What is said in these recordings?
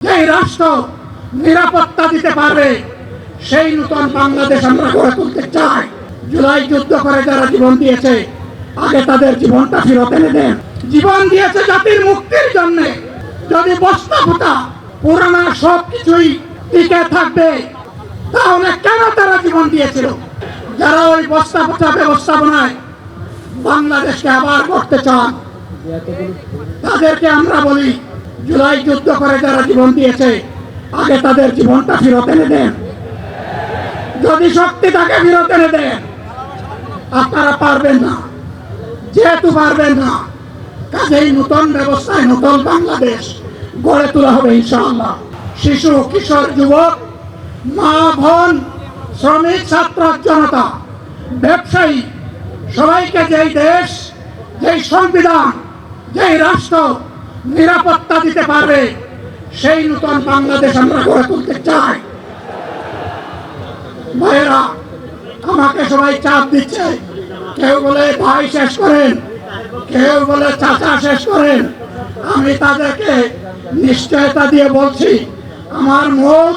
যেই রাষ্ট্র নিরাপত্তা দিতে পারবে সেই নতুন বাংলাদেশ আমরা গড়ে তুলতে চাই। জুলাই যুদ্ধ করে যারা জীবন দিয়েছে আগে তাদের জীবনটা ফেরত এনে দেন। জীবন দিয়েছে জাতির মুক্তির জন্য। যদি বস্তা ফুটা পুরানা সবকিছুই টিকে থাকবে তাহলে কেন তারা জীবন দিয়েছিল? যারা ওই বস্তা ফুটা ব্যবস্থাপনায় বাংলাদেশকে আবার করতে চান তাদেরকে আমরা বলি জুলাই যুদ্ধ করে যারা জীবন দিয়েছে আগে তাদের জীবনটা ফেরত এনে দেন। যদি শক্তি তাকে ফেরত এনে দেন, আপনারা পারবেন না। যেহেতু পারবেন না, কাজেই নতুন ব্যবস্থায় নতুন বাংলাদেশ গড়ে তোলা হবে ইনশাআল্লাহ। শিশু, কিশোর, যুবক, মা, বোন, শ্রমিক, ছাত্র, জনতা, ব্যবসায়ী সবাইকে যেই দেশ, যেই সংবিধান, যেই রাষ্ট্র নিরাপত্তা দিতে পারবে সেই নতুন বাংলাদেশ আমরা গড়ে তুলতে চাই। ভাইয়েরা, আমাকে সবাই চাপ দিচ্ছে। কেউ বলে ভাই শেষ করেন, কেউ বলে চাচা শেষ করেন। আমি তাদেরকে নিশ্চয়তা দিয়ে বলছি, আমার মুখ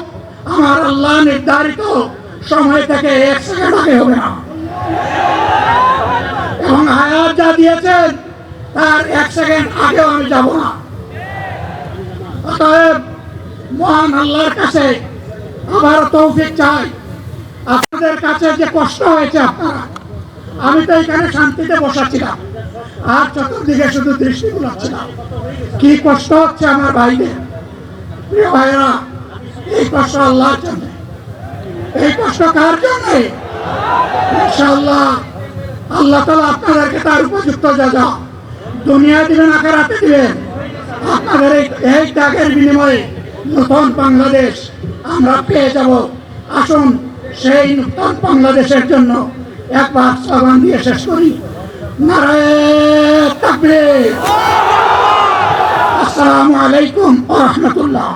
আমার আল্লাহ নির্ধারিত সময় থেকে 1 সেকেন্ড আগে হবে না। এবং হায়াত যা দিয়েছেন তার 1 সেকেন্ড আগেও আমি যাব না। অতএব মহান আল্লাহর কাছে আবার তৌফিক চাই। আপনাদের কাছে যে কষ্ট হয়েছে আপনারা, আমি তো এখানে শান্তিতে বসাছিলাম আর চতুর্দিকে শুধু দৃষ্টি বুলাচ্ছিলাম। কি কষ্ট হচ্ছে আমার ভাইদের। প্রিয় ভাইরা, এই কষ্ট আল্লাহর জন্য। এই কষ্ট কার জন্য? ইনশাআল্লাহ আল্লাহ তাআলা আপনাদেরকে তার উপযুক্ত জাযা দুনিয়ায় দিবেন, আখিরাতে দিবেন। আপনাদের এই ত্যাগের বিনিময়ে নতুন বাংলাদেশ আমরা পেয়ে যাব। আসুন সেই নতুন বাংলাদেশের জন্য একবার স্লোগান দিয়ে শেষ করি। নারায়ে তাকবীর। আসসালামু আলাইকুম ওয়া রাহমাতুল্লাহ।